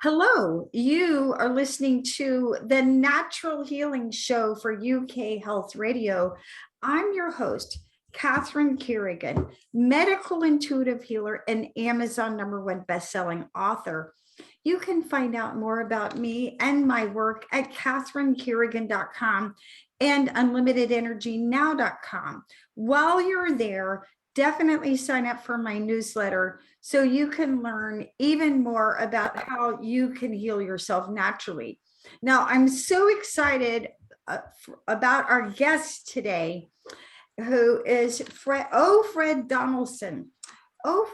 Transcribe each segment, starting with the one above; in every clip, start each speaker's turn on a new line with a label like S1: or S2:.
S1: Hello, you are listening to the Natural Healing Show for UK Health Radio. I'm your host, Catherine Carrigan, medical intuitive healer and Amazon #1 bestselling author. You can find out more about me and my work at catherinecarrigan.com and unlimitedenergynow.com. While you're there, definitely sign up for my newsletter so you can learn even more about how you can heal yourself naturally. Now, I'm so excited about our guest today, who is Fred Donaldson.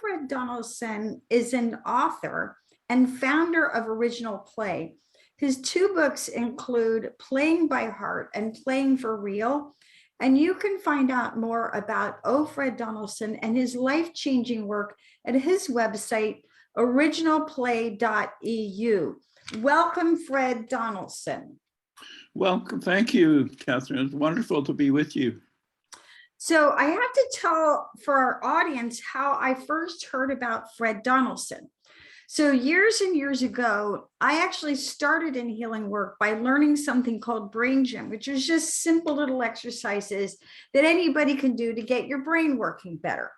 S1: Fred Donaldson is an author and founder of Original Play. His two books include Playing by Heart and Playing for Real. And you can find out more about Fred Donaldson and his life-changing work at his website, originalplay.eu. Welcome, Fred Donaldson.
S2: Welcome. Thank you, Catherine. It's wonderful to be with you.
S1: So I have to tell for our audience how I first heard about Fred Donaldson. So years and years ago, I actually started in healing work by learning something called brain gym, which is just simple little exercises that anybody can do to get your brain working better.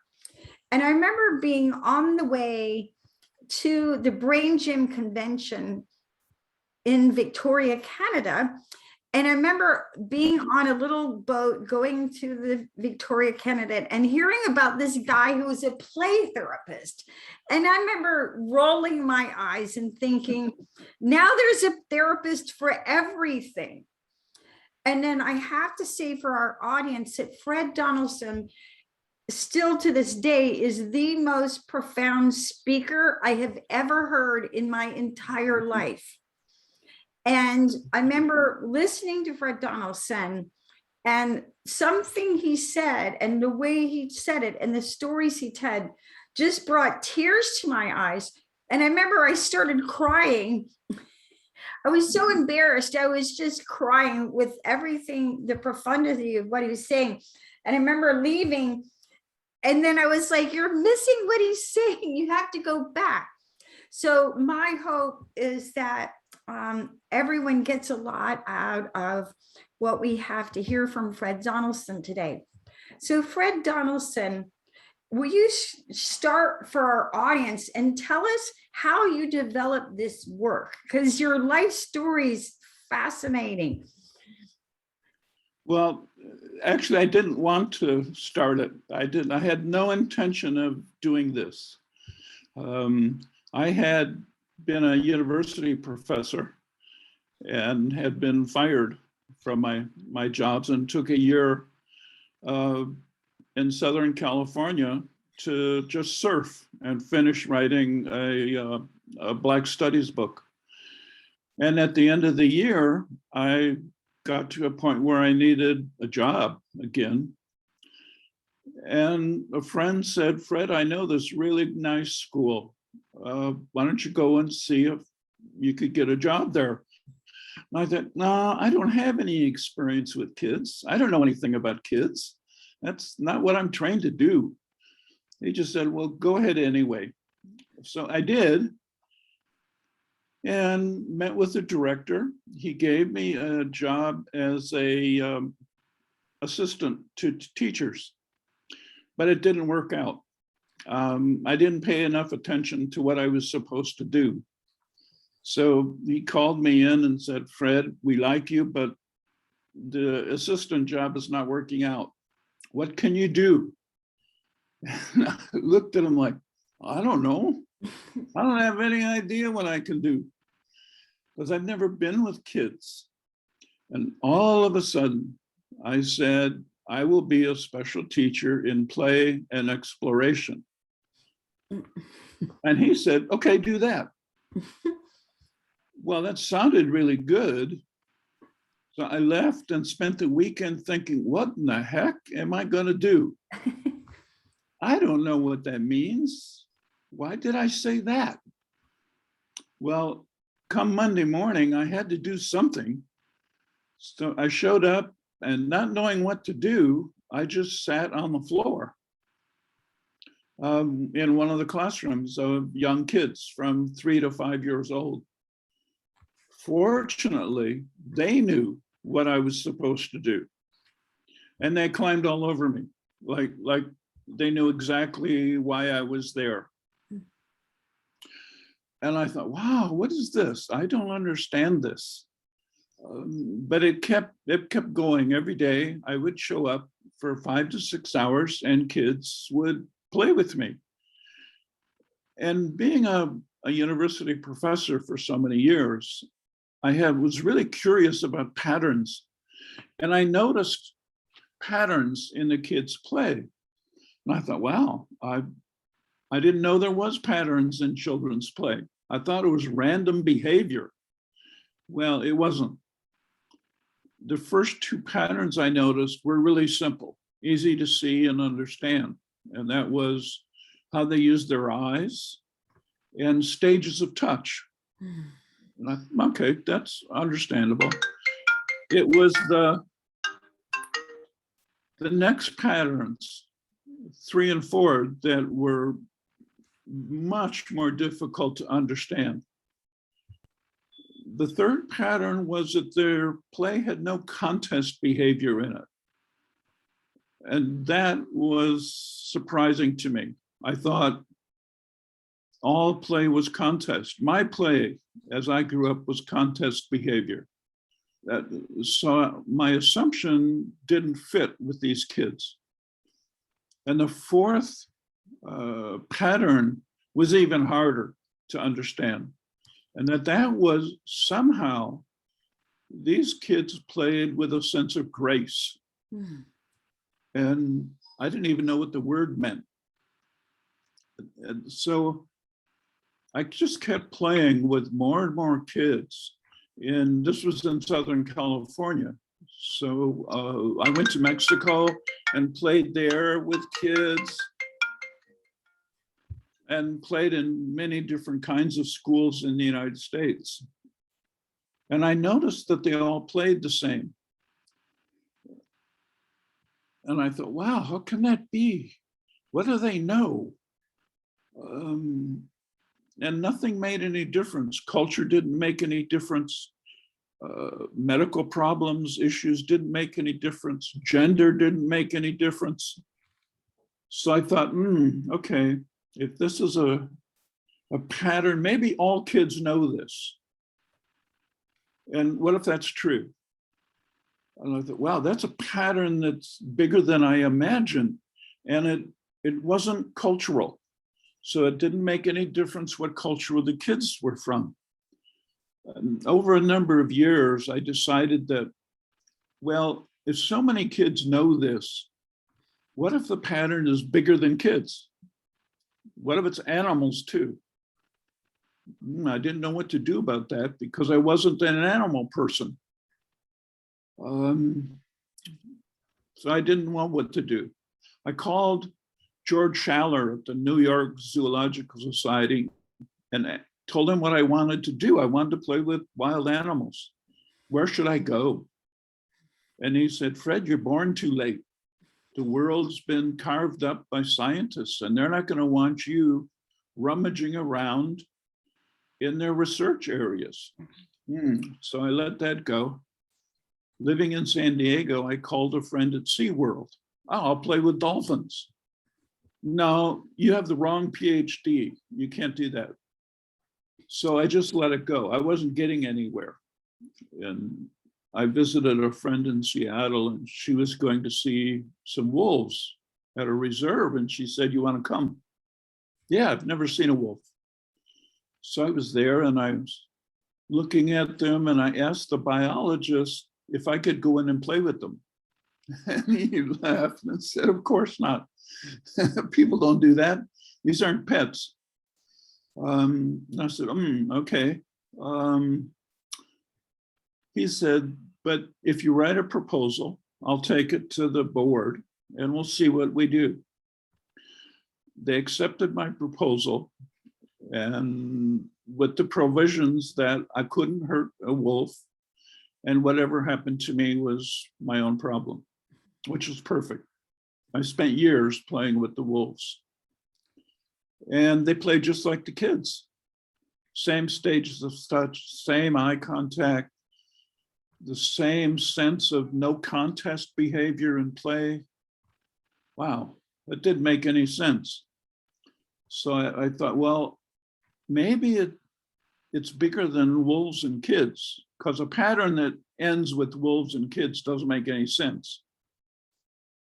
S1: And I remember being on the way to the brain gym convention in Victoria, Canada. And I remember being on a little boat going to the Victoria, Canada, and hearing about this guy who was a play therapist. And I remember rolling my eyes and thinking, now there's a therapist for everything. And then I have to say for our audience that Fred Donaldson, still to this day, is the most profound speaker I have ever heard in my entire life. And I remember listening to Fred Donaldson and something he said and the way he said it and the stories he told just brought tears to my eyes. And I remember I started crying. I was so embarrassed. I was just crying with everything, the profundity of what he was saying. And I remember leaving. And then I was like, you're missing what he's saying. You have to go back. So my hope is that everyone gets a lot out of what we have to hear from Fred Donaldson today. So Fred Donaldson, will you start for our audience and tell us how you developed this work? Because your life story is fascinating.
S2: Well, actually, I didn't want to start it. I had no intention of doing this. I had been a university professor and had been fired from my jobs and took a year in Southern California to just surf and finish writing a Black Studies book. And at the end of the year, I got to a point where I needed a job again. And a friend said, Fred, I know this really nice school. Why don't you go and see if you could get a job there? And I thought, no, I don't have any experience with kids. I don't know anything about kids. That's not what I'm trained to do. He just said, well, go ahead anyway. So I did and met with the director. He gave me a job as a assistant to teachers, but it didn't work out. I didn't pay enough attention to what I was supposed to do. So he called me in and said, Fred, we like you, but the assistant job is not working out. What can you do? And I looked at him like, I don't know. I don't have any idea what I can do because I've never been with kids. And all of a sudden, I said, I will be a special teacher in play and exploration. And he said, okay, do that. Well, that sounded really good. So I left and spent the weekend thinking, what in the heck am I going to do? I don't know what that means. Why did I say that? Well, come Monday morning, I had to do something. So I showed up and not knowing what to do, I just sat on the floor in one of the classrooms of young kids from 3 to 5 years old. Fortunately, they knew what I was supposed to do. And they climbed all over me, like they knew exactly why I was there. And I thought, wow, what is this? I don't understand this. But it kept going every day. I would show up for 5 to 6 hours and kids would play with me. And being a university professor for so many years, I was really curious about patterns. And I noticed patterns in the kids' play. And I thought, wow, I didn't know there was patterns in children's play. I thought it was random behavior. Well, it wasn't. The first 2 patterns I noticed were really simple, easy to see and understand. And that was how they used their eyes and stages of touch. And I, okay, that's understandable. It was the next patterns, 3 and 4, that were much more difficult to understand. The third pattern was that their play had no contest behavior in it. And that was surprising to me. I thought all play was contest. My play, as I grew up, was contest behavior. So my assumption didn't fit with these kids. And the fourth pattern was even harder to understand. And that was somehow these kids played with a sense of grace. And I didn't even know what the word meant. And so I just kept playing with more and more kids. And this was in Southern California. So I went to Mexico and played there with kids and played in many different kinds of schools in the United States. And I noticed that they all played the same. And I thought, wow, how can that be? What do they know? And nothing made any difference. Culture didn't make any difference. Medical problems, issues didn't make any difference. Gender didn't make any difference. So I thought, okay, if this is a pattern, maybe all kids know this. And what if that's true? And I thought, wow, that's a pattern that's bigger than I imagined. And it wasn't cultural. So it didn't make any difference what culture the kids were from. And over a number of years, I decided that, well, if so many kids know this, what if the pattern is bigger than kids? What if it's animals too? I didn't know what to do about that because I wasn't an animal person. So I didn't know what to do. I called George Schaller at the New York Zoological Society and told him what I wanted to do. I wanted to play with wild animals. Where should I go? And he said, Fred, you're born too late. The world's been carved up by scientists and they're not going to want you rummaging around in their research areas. So I let that go. Living in San Diego, I called a friend at SeaWorld. Oh, I'll play with dolphins. No, you have the wrong PhD. You can't do that. So I just let it go. I wasn't getting anywhere. And I visited a friend in Seattle and she was going to see some wolves at a reserve. And she said, you want to come? Yeah, I've never seen a wolf. So I was there and I was looking at them and I asked the biologist if I could go in and play with them. And he laughed and said, of course not. People don't do that. These aren't pets. And I said, okay. He said, but if you write a proposal, I'll take it to the board and we'll see what we do. They accepted my proposal and with the provisions that I couldn't hurt a wolf and whatever happened to me was my own problem, which was perfect. I spent years playing with the wolves and they played just like the kids. same stages of touch, same eye contact, the same sense of no contest behavior in play. Wow, that didn't make any sense. So I thought, well, maybe it's bigger than wolves and kids, because a pattern that ends with wolves and kids doesn't make any sense.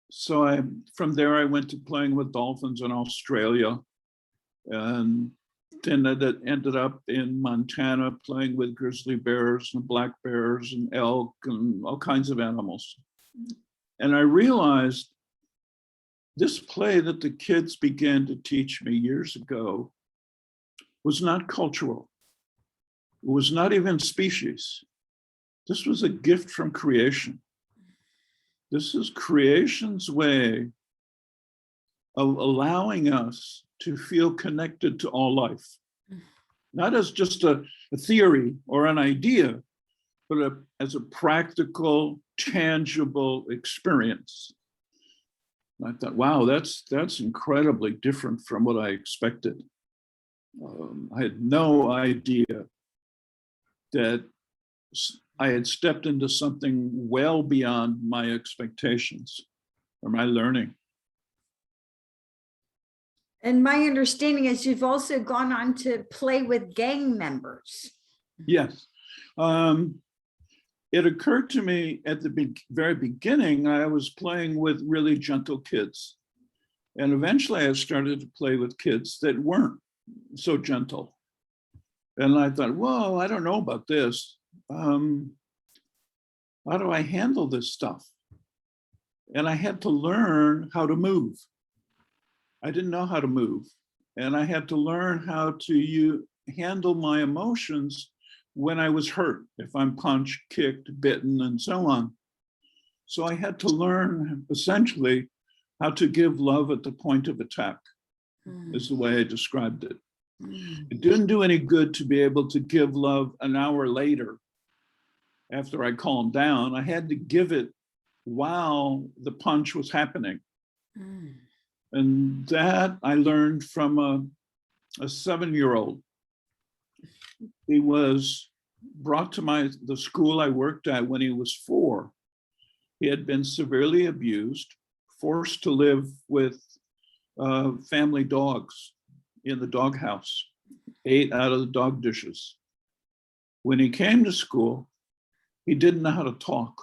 S2: So from there, I went to playing with dolphins in Australia, and then that ended up in Montana playing with grizzly bears and black bears and elk and all kinds of animals. And I realized this play that the kids began to teach me years ago was not cultural. It was not even species. This was a gift from creation. This is creation's way of allowing us to feel connected to all life, not as just a theory or an idea, but as a practical, tangible experience. And I thought, wow, that's incredibly different from what I expected. I had no idea that I had stepped into something well beyond my expectations or my learning.
S1: And my understanding is you've also gone on to play with gang members.
S2: Yes. It occurred to me at the very beginning, I was playing with really gentle kids. And eventually I started to play with kids that weren't so gentle. And I thought, whoa, I don't know about this. How do I handle this stuff? And I had to learn how to move. I didn't know how to move. And I had to learn how to handle my emotions when I was hurt, if I'm punched, kicked, bitten, and so on. So I had to learn essentially how to give love at the point of attack, is the way I described it. It didn't do any good to be able to give love an hour later after I calmed down. I had to give it while the punch was happening. And that I learned from a 7-year-old. He was brought to the school I worked at when he was 4. He had been severely abused, forced to live with family dogs in the doghouse, ate out of the dog dishes. When he came to school, he didn't know how to talk,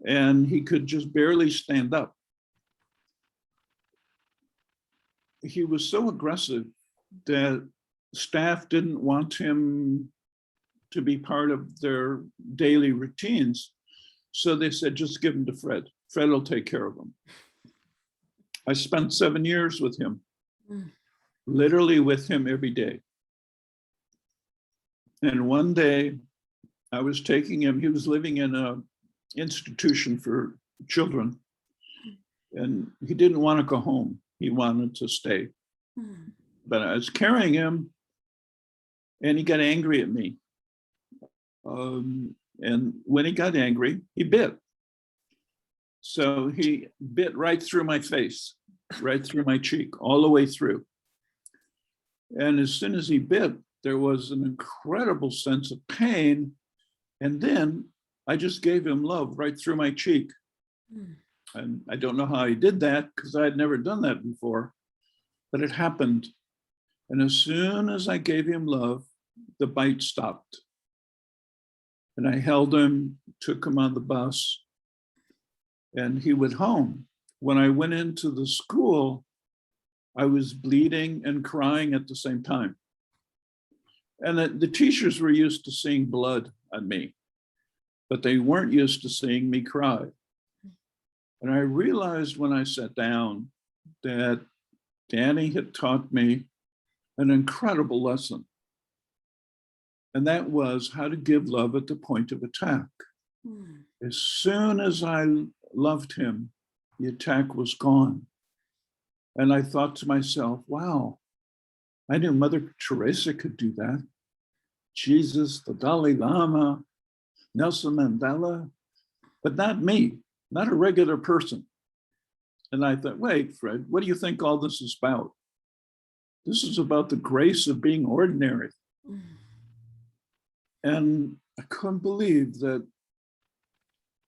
S2: and he could just barely stand up. He was so aggressive that staff didn't want him to be part of their daily routines. So they said, just give him to Fred. Fred will take care of him. I spent 7 years with him, literally with him every day. And one day I was taking him, he was living in an institution for children, and he didn't want to go home. He wanted to stay. But I was carrying him, and he got angry at me. And when he got angry, he bit. So he bit right through my face, right through my cheek, all the way through. And as soon as he bit, there was an incredible sense of pain. And then I just gave him love right through my cheek. And I don't know how he did that because I had never done that before, but it happened. And as soon as I gave him love, the bite stopped. And I held him, took him on the bus, and he went home. When I went into the school, I was bleeding and crying at the same time. And the teachers were used to seeing blood on me, but they weren't used to seeing me cry. And I realized when I sat down that Danny had taught me an incredible lesson. And that was how to give love at the point of attack. As soon as I loved him, the attack was gone. And I thought to myself, wow, I knew Mother Teresa could do that. Jesus, the Dalai Lama, Nelson Mandela, but not me, not a regular person. And I thought, wait, Fred, what do you think all this is about? This is about the grace of being ordinary. And I couldn't believe that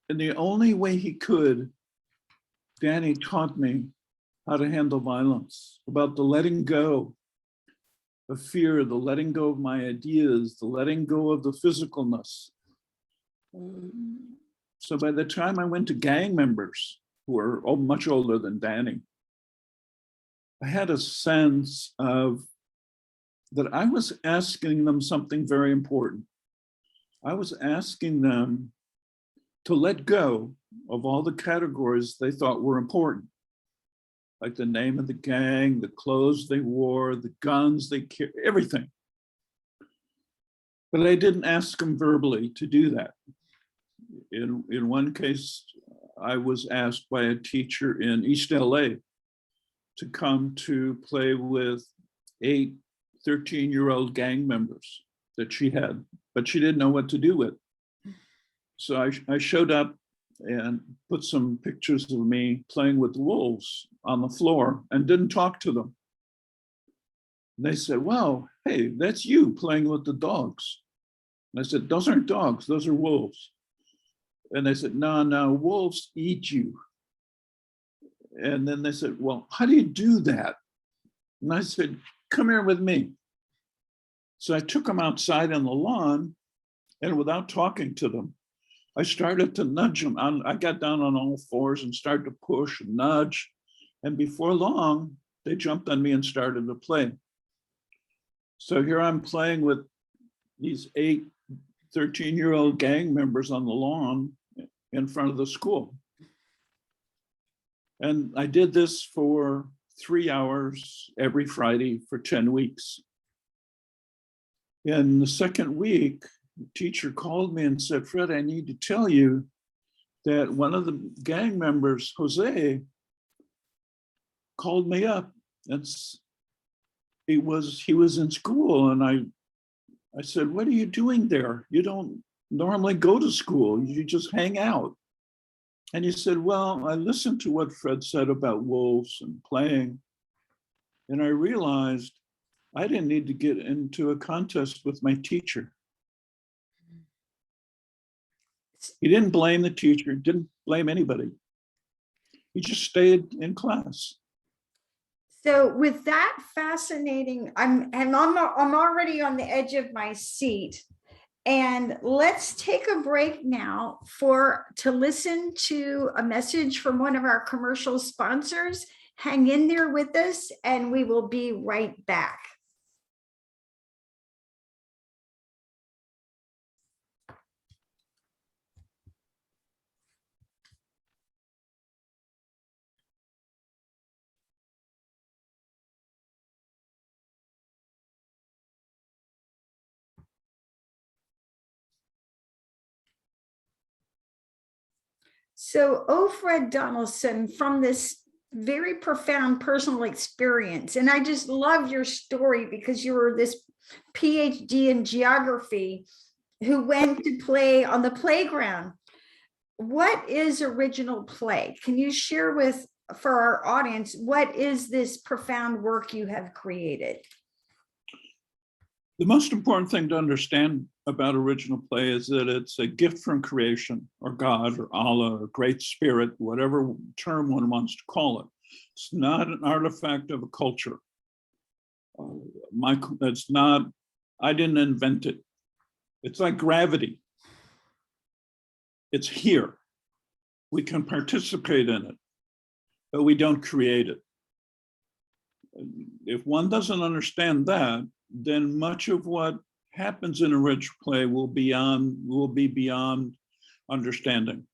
S2: in the only way he could, Danny taught me how to handle violence, about the letting go of fear, the letting go of my ideas, the letting go of the physicalness. So by the time I went to gang members who were much older than Danny, I had a sense of that I was asking them something very important. I was asking them to let go of all the categories they thought were important, like the name of the gang, the clothes they wore, the guns they carried, everything. But I didn't ask them verbally to do that. In one case, I was asked by a teacher in East LA to come to play with 8 13-year-old gang members that she had, but she didn't know what to do with. So I showed up and put some pictures of me playing with wolves on the floor and didn't talk to them. And they said, "Wow, hey, that's you playing with the dogs." And I said, "Those aren't dogs, those are wolves." And they said, no, wolves eat you. And then they said, "Well, how do you do that?" And I said, "Come here with me." So I took them outside on the lawn, and without talking to them, I started to nudge them. I got down on all fours and started to push and nudge. And before long, they jumped on me and started to play. So here I'm playing with these 8 13-year-old gang members on the lawn in front of the school. And I did this for 3 hours every Friday for 10 weeks. In the second week, the teacher called me and said, "Fred, I need to tell you that one of the gang members, Jose, called me up, and he was in school." And I said, "What are you doing there? You don't normally go to school, you just hang out." And he said, "Well, I listened to what Fred said about wolves and playing, and I realized I didn't need to get into a contest with my teacher." He didn't blame the teacher, didn't blame anybody. He just stayed in class.
S1: So with that fascinating, I'm already on the edge of my seat. And let's take a break now to listen to a message from one of our commercial sponsors. Hang in there with us, and we will be right back. So, Fred Donaldson, from this very profound personal experience, and I just love your story because you were this PhD in geography who went to play on the playground. What is original play? Can you share for our audience, what is this profound work you have created?
S2: The most important thing to understand about original play is that it's a gift from creation, or God, or Allah, or Great Spirit, whatever term one wants to call it. It's not an artifact of a culture. It's not, I didn't invent it. It's like gravity. It's here. We can participate in it, but we don't create it. If one doesn't understand that, then much of what happens in original play will be beyond understanding.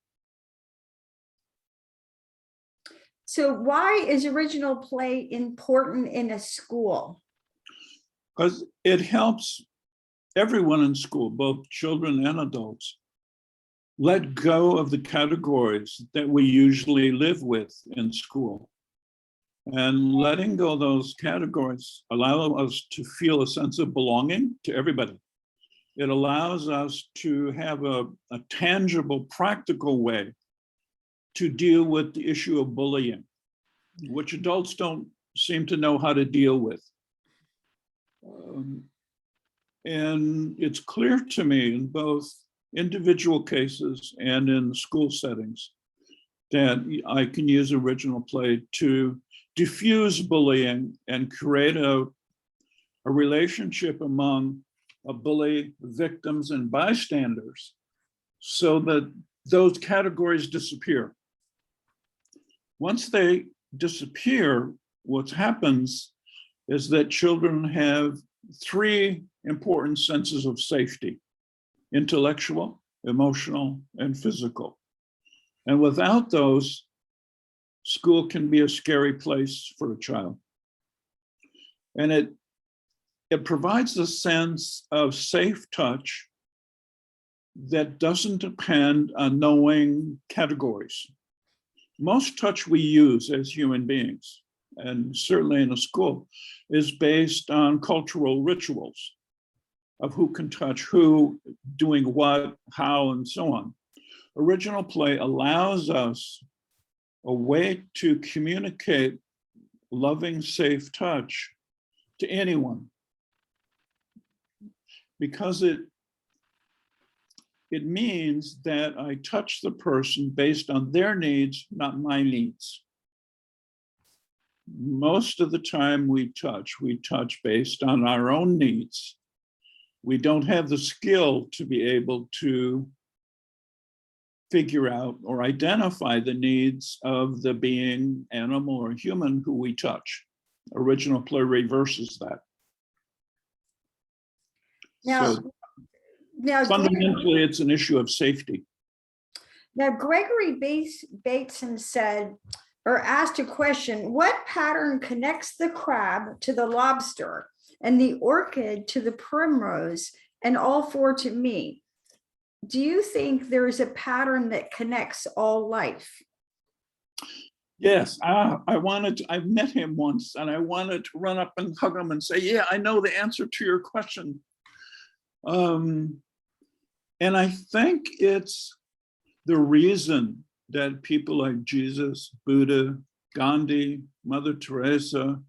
S1: So why is original play important in a school?
S2: Because it helps everyone in school, both children and adults, let go of the categories that we usually live with in school. And letting go of those categories allows us to feel a sense of belonging to everybody. It allows us to have a tangible, practical way to deal with the issue of bullying, which adults don't seem to know how to deal with. Um, and it's clear to me in both individual cases and in school settings that I can use original play to diffuse bullying and create a relationship among a bully, victims, and bystanders so that those categories disappear. Once they disappear, what happens is that children have three important senses of safety: intellectual, emotional, and physical. And without those, school can be a scary place for a child. And it provides a sense of safe touch that doesn't depend on knowing categories. Most touch we use as human beings, and certainly in a school, is based on cultural rituals of who can touch who, doing what, how, and so on. Original play allows us a way to communicate loving, safe touch to anyone, because it means that I touch the person based on their needs, not my needs. Most of the time we touch based on our own needs. We don't have the skill to be able to figure out or identify the needs of the being, animal or human, who we touch. Original play reverses that.
S1: Now,
S2: fundamentally, it's an issue of safety.
S1: Now, Gregory Bateson said, or asked a question: what pattern connects the crab to the lobster and the orchid to the primrose and all four to me? Do you think there is a pattern that connects all life?
S2: Yes, I've met him once and I wanted to run up and hug him and say, yeah, I know the answer to your question. And I think it's the reason that people like Jesus, Buddha, Gandhi, Mother Teresa,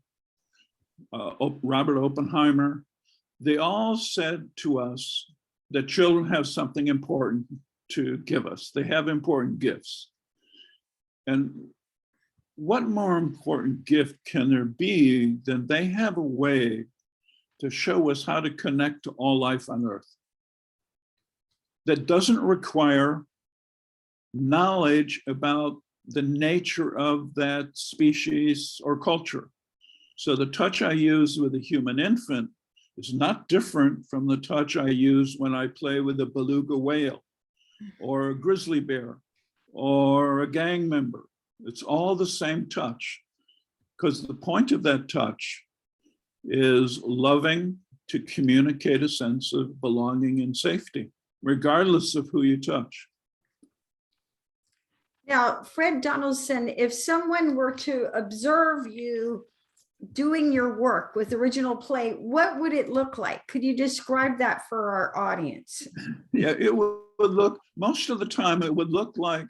S2: Robert Oppenheimer, they all said to us that children have something important to give us. They have important gifts. And what more important gift can there be than they have a way to show us how to connect to all life on earth that doesn't require knowledge about the nature of that species or culture. So the touch I use with a human infant is not different from the touch I use when I play with a beluga whale or a grizzly bear or a gang member. It's all the same touch, because the point of that touch is loving to communicate a sense of belonging and safety, regardless of who you touch.
S1: Now, Fred Donaldson, if someone were to observe you doing your work with original play, what would it look like? Could you describe that for our audience?
S2: Yeah, it would look, most of the time, it would look like,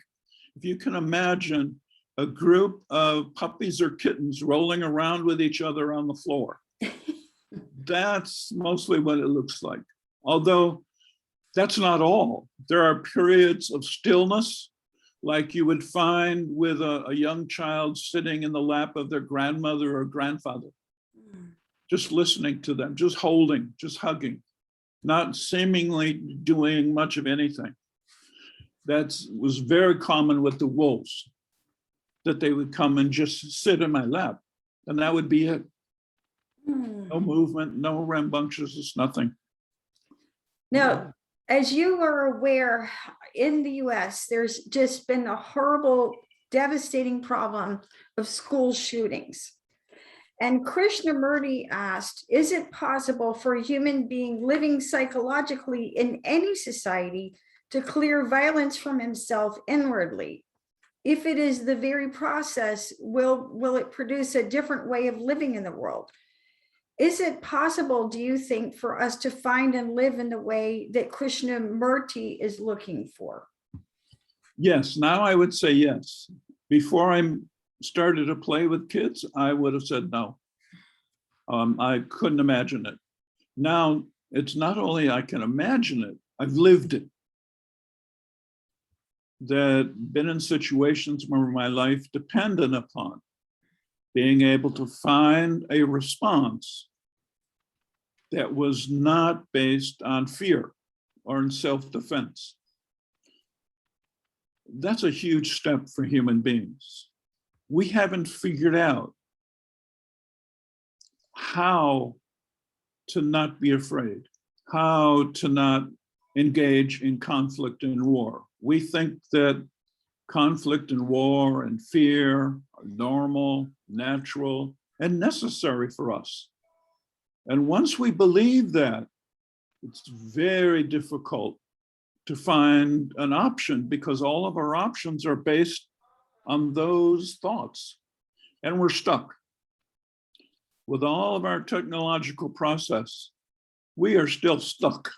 S2: if you can imagine, a group of puppies or kittens rolling around with each other on the floor. That's mostly what it looks like. Although that's not all. There are periods of stillness, like you would find with a young child sitting in the lap of their grandmother or grandfather, just listening to them, just holding, just hugging, not seemingly doing much of anything. That was very common with the wolves, that they would come and just sit in my lap, and that would be it. No movement, no rambunctiousness, nothing.
S1: Now, as you are aware, in the US, there's just been a horrible, devastating problem of school shootings. And Krishnamurti asked, is it possible for a human being living psychologically in any society to clear violence from himself inwardly? If it is the very process, will it produce a different way of living in the world? Is it possible, do you think, for us to find and live in the way that Krishnamurti is looking for?
S2: Yes, now I would say yes. Before I started to play with kids, I would have said no. I couldn't imagine it. Now, it's not only I can imagine it, I've lived it. That been in situations where my life depended upon being able to find a response that was not based on fear or in self-defense. That's a huge step for human beings. We haven't figured out how to not be afraid, how to not engage in conflict and war. We think that conflict and war and fear are normal, natural, and necessary for us. And once we believe that, it's very difficult to find an option because all of our options are based on those thoughts. And we're stuck. With all of our technological process, we are still stuck.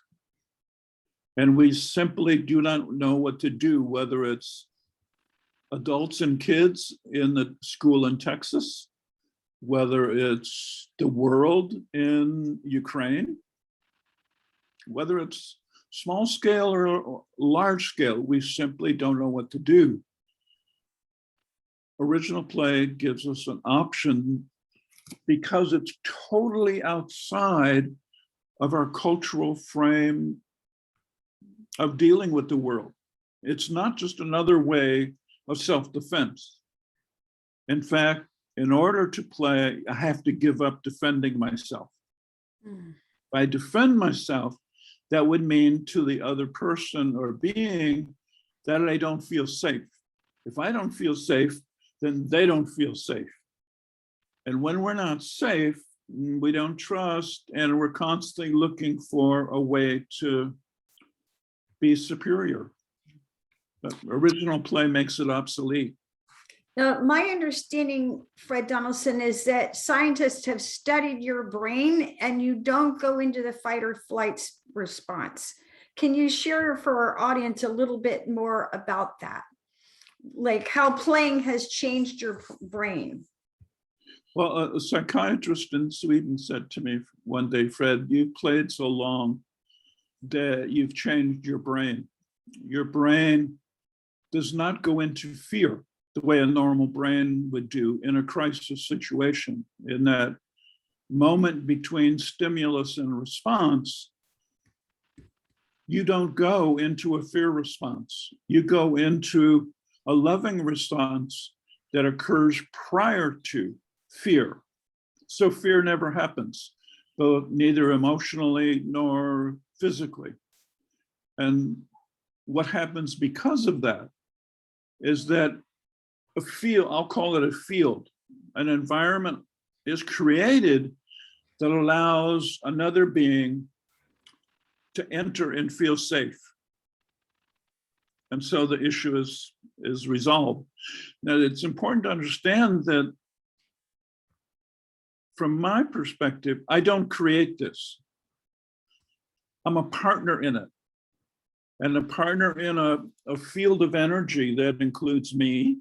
S2: And we simply do not know what to do, whether it's adults and kids in the school in Texas, whether it's the world in Ukraine, whether it's small scale or large scale, we simply don't know what to do. Original play gives us an option because it's totally outside of our cultural frame of dealing with the world. It's not just another way of self-defense. In fact, in order to play, I have to give up defending myself. If I defend myself, that would mean to the other person or being that I don't feel safe. If I don't feel safe, then they don't feel safe. And when we're not safe, we don't trust, and we're constantly looking for a way to be superior. But original play makes it obsolete.
S1: Now, my understanding, Fred Donaldson, is that scientists have studied your brain and you don't go into the fight or flight response. Can you share for our audience a little bit more about that? Like how playing has changed your brain?
S2: Well, a psychiatrist in Sweden said to me one day, Fred, you've played so long that you've changed your brain. Your brain does not go into fear the way a normal brain would do in a crisis situation. In that moment between stimulus and response, you don't go into a fear response. You go into a loving response that occurs prior to fear. So fear never happens, both neither emotionally nor physically. And what happens because of that is that a field, I'll call it a field, an environment is created that allows another being to enter and feel safe. And so the issue is resolved. Now, it's important to understand that from my perspective, I don't create this. I'm a partner in it. And a partner in a field of energy that includes me,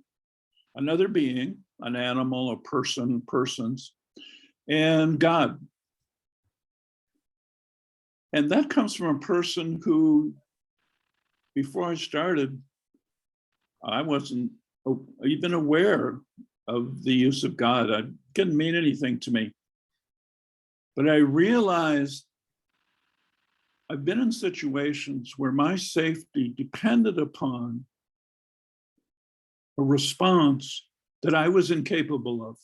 S2: another being, an animal, a person, persons, and God. And that comes from a person who, before I started, I wasn't even aware of the use of God. It didn't mean anything to me. But I realized I've been in situations where my safety depended upon a response that I was incapable of,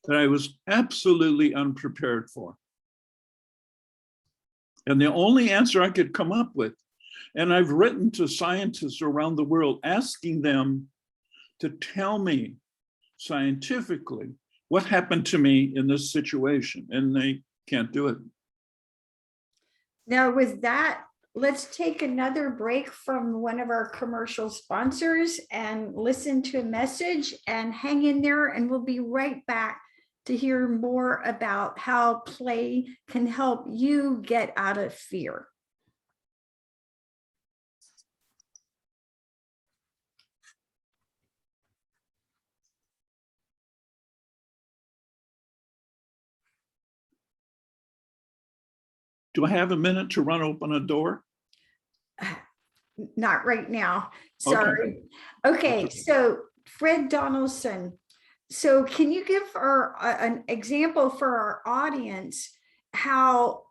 S2: that I was absolutely unprepared for. And the only answer I could come up with, and I've written to scientists around the world asking them to tell me scientifically what happened to me in this situation, and they can't do it.
S1: Now, with that, let's take another break from one of our commercial sponsors and listen to a message and hang in there, and we'll be right back to hear more about how play can help you get out of fear.
S2: Do I have a minute to run open a door?
S1: Not right now.
S2: Okay.
S1: Sorry. Okay, so Fred Donaldson. So can you give an example for our audience how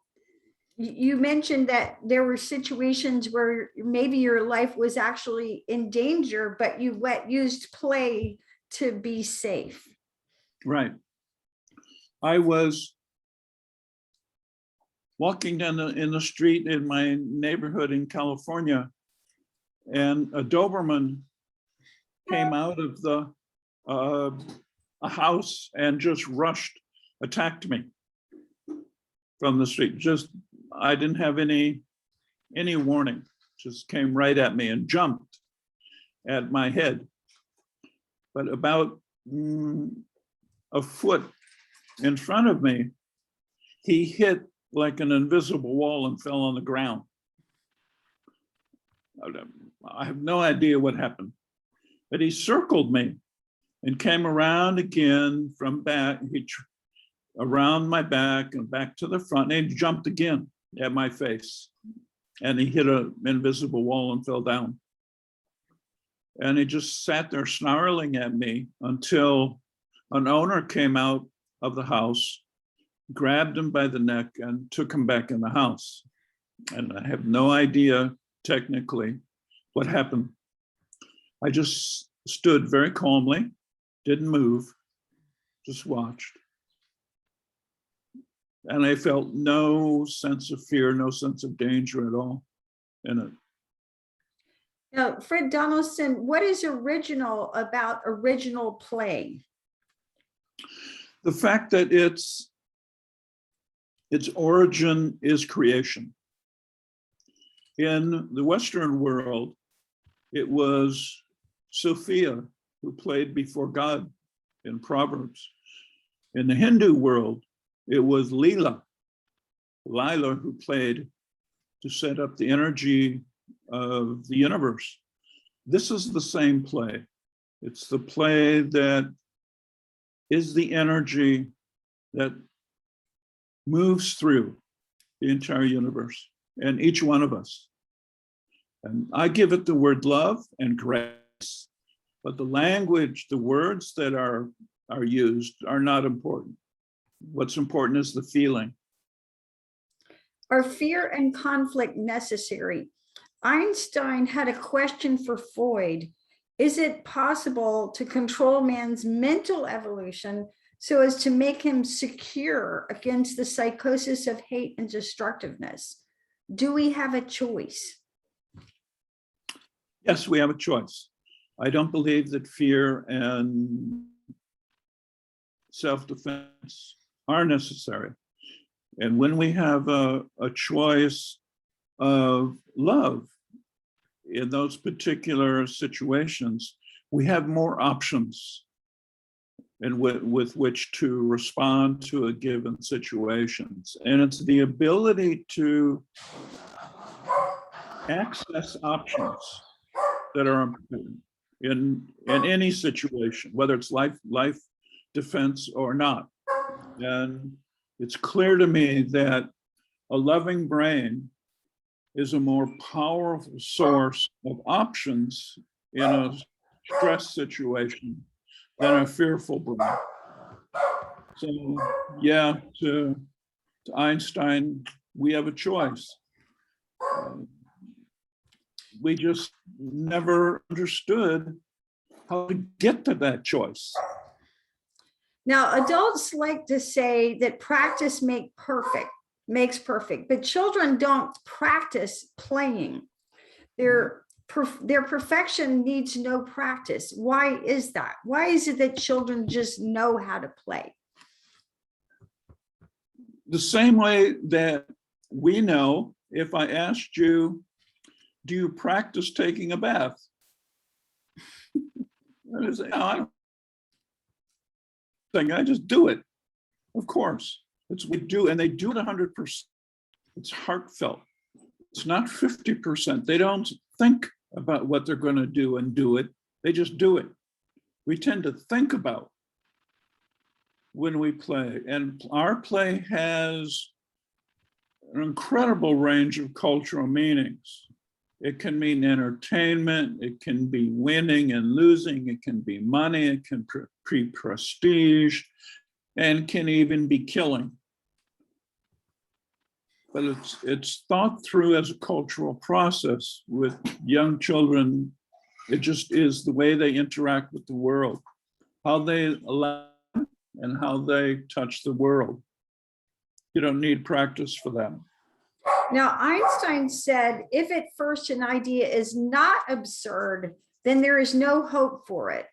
S1: you mentioned that there were situations where maybe your life was actually in danger, but you used play to be safe.
S2: Right. I was walking down in the street in my neighborhood in California, and a Doberman came out of a house and just attacked me from the street. I didn't have any warning, just came right at me and jumped at my head. But about a foot in front of me, he hit like an invisible wall and fell on the ground. I have no idea what happened, but he circled me and came around again from back, around my back and back to the front, and he jumped again at my face. And he hit an invisible wall and fell down. And he just sat there snarling at me until an owner came out of the house, grabbed him by the neck and took him back in the house. And I have no idea technically what happened. I just stood very calmly, didn't move, just watched. And I felt no sense of fear, no sense of danger at all in it.
S1: Now, Fred Donaldson, what is original about original play?
S2: The fact that its origin is creation. In the Western world, it was Sophia who played before God in Proverbs. In the Hindu world, it was Lila who played to set up the energy of the universe. This is the same play. It's the play that is the energy that moves through the entire universe and each one of us. And I give it the word love and grace, but the language, the words that are used are not important. What's important is the feeling.
S1: Are fear and conflict necessary? Einstein had a question for Freud. Is it possible to control man's mental evolution so as to make him secure against the psychosis of hate and destructiveness? Do we have a choice?
S2: Yes, we have a choice. I don't believe that fear and self-defense are necessary. And when we have a choice of love in those particular situations, we have more options and with which to respond to a given situations. And it's the ability to access options that are important in any situation, whether it's life defense or not. And it's clear to me that a loving brain is a more powerful source of options in a stress situation than a fearful brain. So yeah, to Einstein, we have a choice. We just never understood how to get to that choice.
S1: Now, adults like to say that practice makes perfect, but children don't practice playing. Their perfection needs no practice. Why is that? Why is it that children just know how to play?
S2: The same way that we know, if I asked you, do you practice taking a bath? I say, no, I don't think, I just do it. Of course, it's we do, and they do it 100%. It's heartfelt. It's not 50%. They don't think about what they're going to do and do it. They just do it. We tend to think about when we play, and our play has an incredible range of cultural meanings. It can mean entertainment, it can be winning and losing, it can be money, it can be prestige, and can even be killing. But it's thought through as a cultural process with young children. It just is the way they interact with the world, how they allow and how they touch the world. You don't need practice for that.
S1: Now, Einstein said, if at first an idea is not absurd, then there is no hope for it.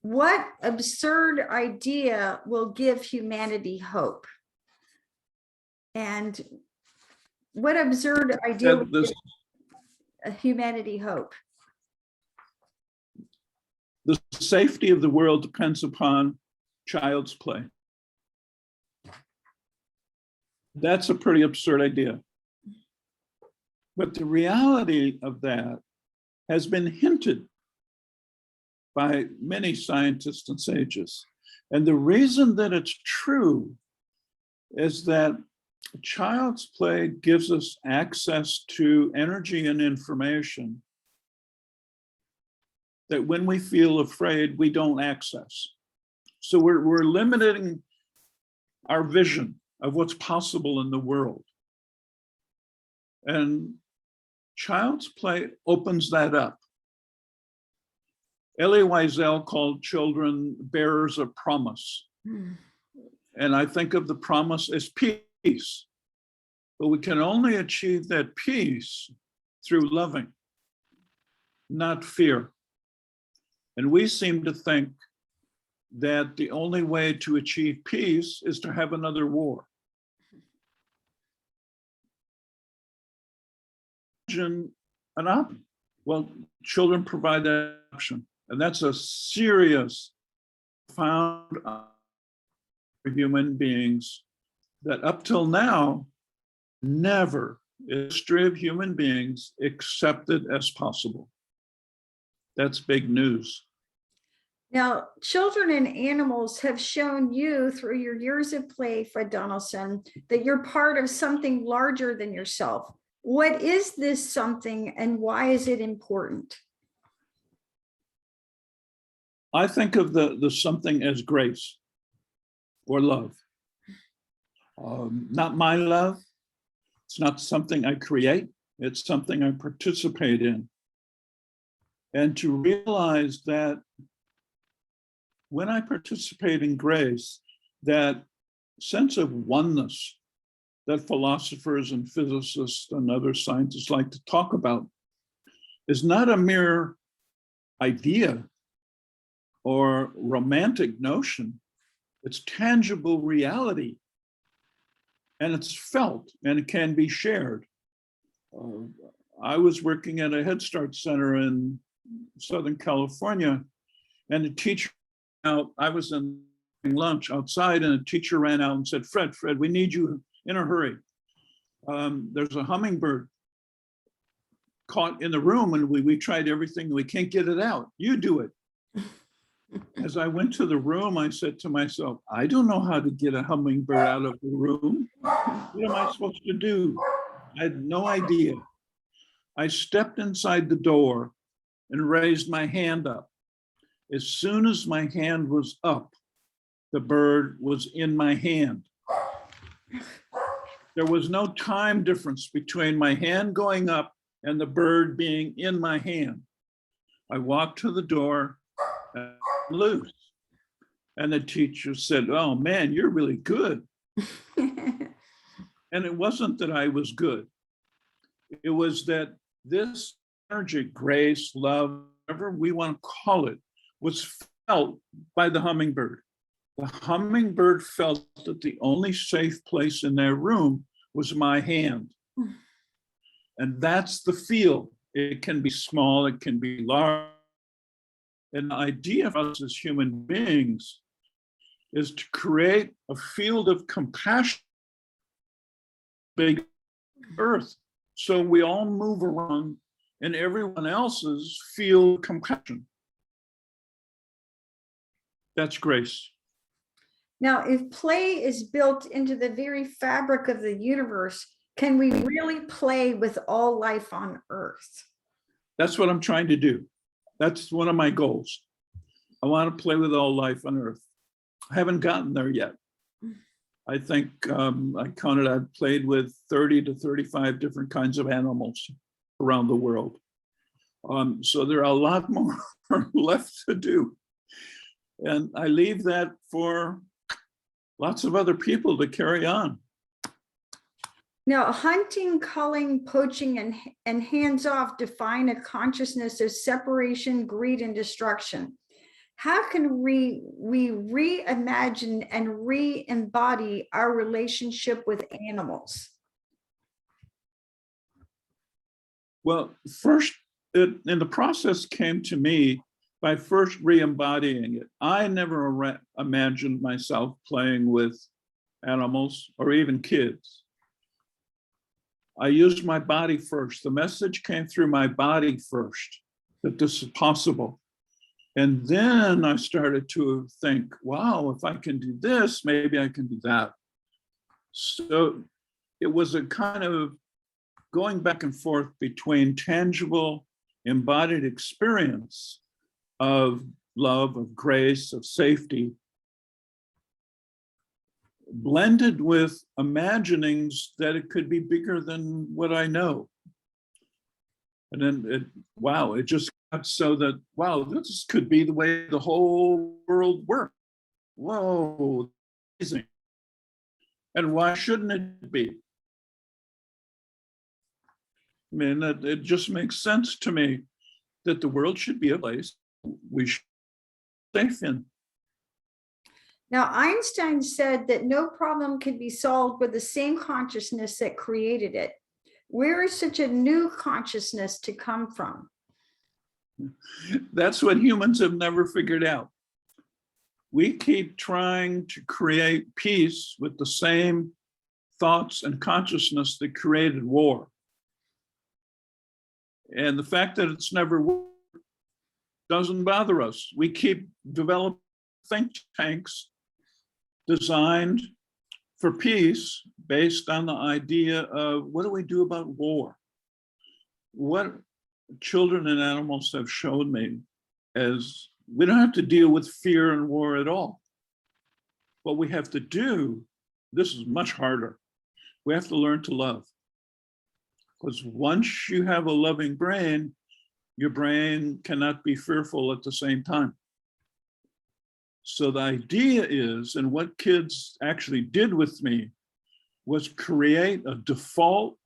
S1: What absurd idea will give humanity hope? And what absurd idea will give humanity hope?
S2: The safety of the world depends upon child's play. That's a pretty absurd idea. But the reality of that has been hinted by many scientists and sages. And the reason that it's true is that child's play gives us access to energy and information that when we feel afraid, we don't access. So we're limiting our vision of what's possible in the world. And child's play opens that up. Elie Wiesel called children bearers of promise. And I think of the promise as peace. But we can only achieve that peace through loving, not fear. And we seem to think that the only way to achieve peace is to have another war. Imagine an option. Well, children provide that option. And that's a serious, profound for human beings that up till now, never in the history of human beings accepted as possible. That's big news.
S1: Now, children and animals have shown you through your years of play, Fred Donaldson, that you're part of something larger than yourself. What is this something and why is it important?
S2: I think of the something as grace or love. Not my love. It's not something I create. It's something I participate in. And to realize that when I participate in grace, that sense of oneness that philosophers and physicists and other scientists like to talk about is not a mere idea or romantic notion. It's tangible reality. And it's felt and it can be shared. I was working at a Head Start center in Southern California, and a teacher I was in lunch outside, and a teacher ran out and said, Fred, we need you in a hurry. There's a hummingbird caught in the room, and we tried everything. We can't get it out. You do it. As I went to the room, I said to myself, I don't know how to get a hummingbird out of the room. What am I supposed to do? I had no idea. I stepped inside the door and raised my hand up. As soon as my hand was up, the bird was in my hand. There was no time difference between my hand going up and the bird being in my hand. I walked to the door and loose. And the teacher said, oh man, you're really good. And it wasn't that I was good. It was that this energy, grace, love, whatever we want to call it, was felt by the hummingbird. The hummingbird felt that the only safe place in their room was my hand. And that's the field. It can be small, it can be large. And the idea of us as human beings is to create a field of compassion, big earth, so we all move around in everyone else's field of compassion. That's grace.
S1: Now, if play is built into the very fabric of the universe, Can we really play with all life on Earth?
S2: That's what I'm trying to do. That's one of my goals. I want to play with all life on Earth. I haven't gotten there yet. I think I counted, I've played with 30 to 35 different kinds of animals around the world. So there are a lot more left to do. And I leave that for lots of other people to carry on.
S1: Now, hunting, culling, poaching, and hands-off define a consciousness of separation, greed, and destruction. How can we reimagine and re-embody our relationship with animals?
S2: Well, first, and the process came to me by first re-embodying it. I never imagined myself playing with animals or even kids. I used my body first. The message came through my body first, that this is possible. And then I started to think, wow, if I can do this, maybe I can do that. So it was a kind of going back and forth between tangible, embodied experience of love, of grace, of safety, blended with imaginings that it could be bigger than what I know. And then, it just got so that, wow, this could be the way the whole world works. Whoa, amazing. And why shouldn't it be? I mean, it just makes sense to me that the world should be a place we should be safe in.
S1: Now, Einstein said that no problem can be solved with the same consciousness that created it. Where is such a new consciousness to come from?
S2: That's what humans have never figured out. We keep trying to create peace with the same thoughts and consciousness that created war. And the fact that it's never worked doesn't bother us. We keep developing think tanks designed for peace based on the idea of what do we do about war? What children and animals have shown me is we don't have to deal with fear and war at all. What we have to do, this is much harder. We have to learn to love. Because once you have a loving brain, your brain cannot be fearful at the same time. So the idea is, and what kids actually did with me, was create a default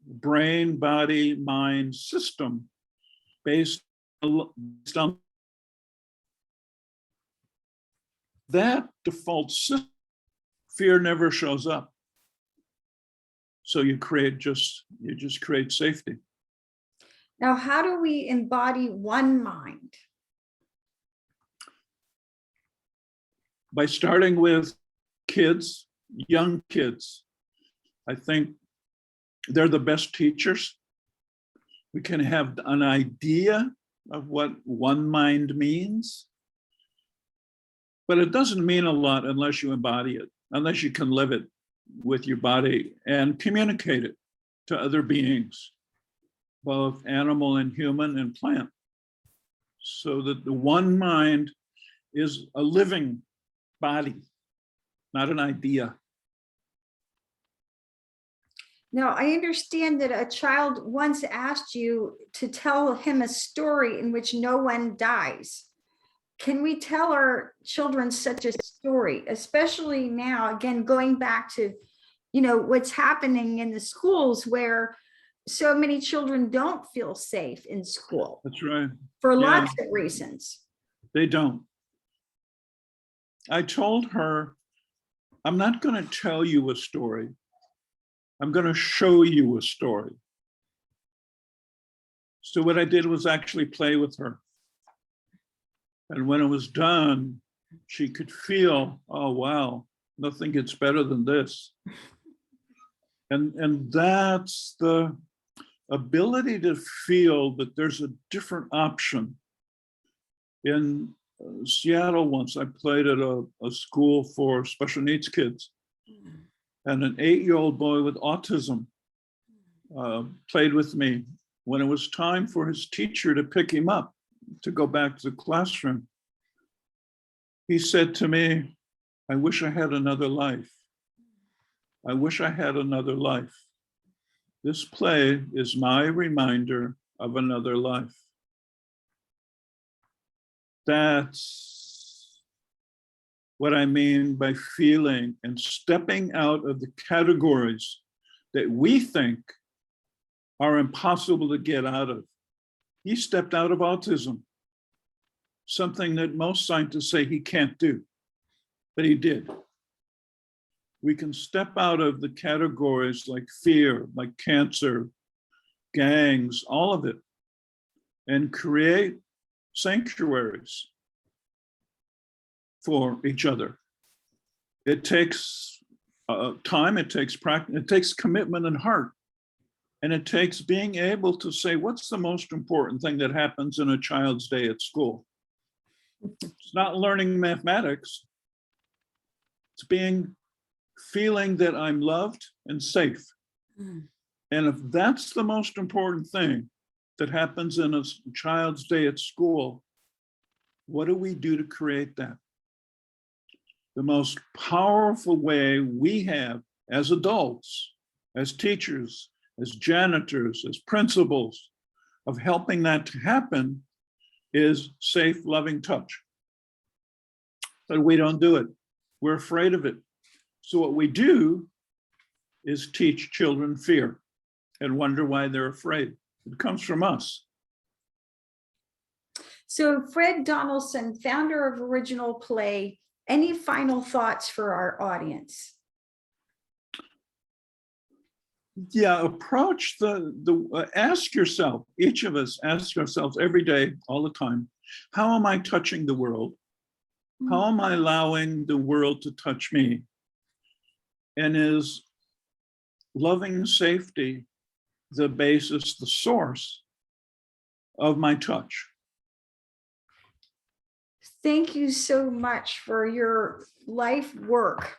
S2: brain, body, mind system based on that default system. Fear never shows up. So you just create safety.
S1: Now, how do we embody one mind?
S2: By starting with kids, young kids. I think they're the best teachers. We can have an idea of what one mind means, but it doesn't mean a lot unless you embody it, unless you can live it with your body and communicate it to other beings, both animal and human and plant, so that the one mind is a living body, not an idea.
S1: Now, I understand that a child once asked you to tell him a story in which no one dies. Can we tell our children such a story, especially now, again, going back to, what's happening in the schools where so many children don't feel safe in school?
S2: That's right.
S1: For lots of reasons.
S2: They don't. I told her, I'm not going to tell you a story. I'm going to show you a story. So what I did was actually play with her. And when it was done, she could feel, oh, wow, nothing gets better than this. And that's the ability to feel that there's a different option. In Seattle once, I played at a school for special needs kids. And an 8-year-old boy with autism played with me. When it was time for his teacher to pick him up to go back to the classroom, he said to me, "I wish I had another life. I wish I had another life. This play is my reminder of another life." That's what I mean by feeling and stepping out of the categories that we think are impossible to get out of. He stepped out of autism, something that most scientists say he can't do, but he did. We can step out of the categories like fear, like cancer, gangs, all of it, and create sanctuaries for each other. It takes time, it takes practice, it takes commitment and heart. And it takes being able to say, what's the most important thing that happens in a child's day at school? It's not learning mathematics. It's feeling that I'm loved and safe. And if that's the most important thing that happens in a child's day at school, what do we do to create that? The most powerful way we have as adults, as teachers, as janitors, as principals, of helping that to happen is safe, loving touch. But we don't do it. We're afraid of it. So what we do is teach children fear and wonder why they're afraid. It comes from us.
S1: So Fred Donaldson, founder of Original Play, any final thoughts for our audience?
S2: Yeah, approach ask yourself, each of us ask ourselves every day, all the time, how am I touching the world? How am I allowing the world to touch me? And is loving safety the basis, the source of my touch?
S1: Thank you so much for your life work.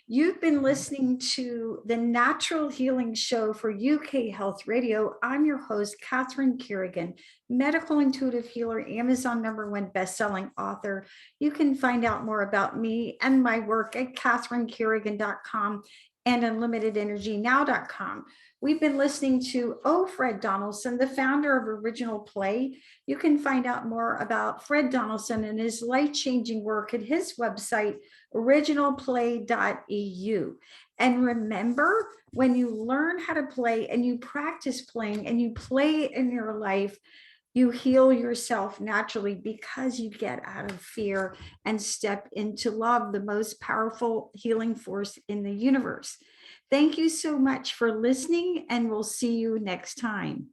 S1: You've been listening to the Natural Healing Show for UK Health Radio. I'm your host, Catherine Carrigan, medical intuitive healer, Amazon #1 bestselling author. You can find out more about me and my work at catherinecarrigan.com and unlimitedenergynow.com. We've been listening to Fred Donaldson, the founder of Original Play. You can find out more about Fred Donaldson and his life-changing work at his website, originalplay.eu. And remember, when you learn how to play and you practice playing and you play in your life, you heal yourself naturally because you get out of fear and step into love, the most powerful healing force in the universe. Thank you so much for listening, and we'll see you next time.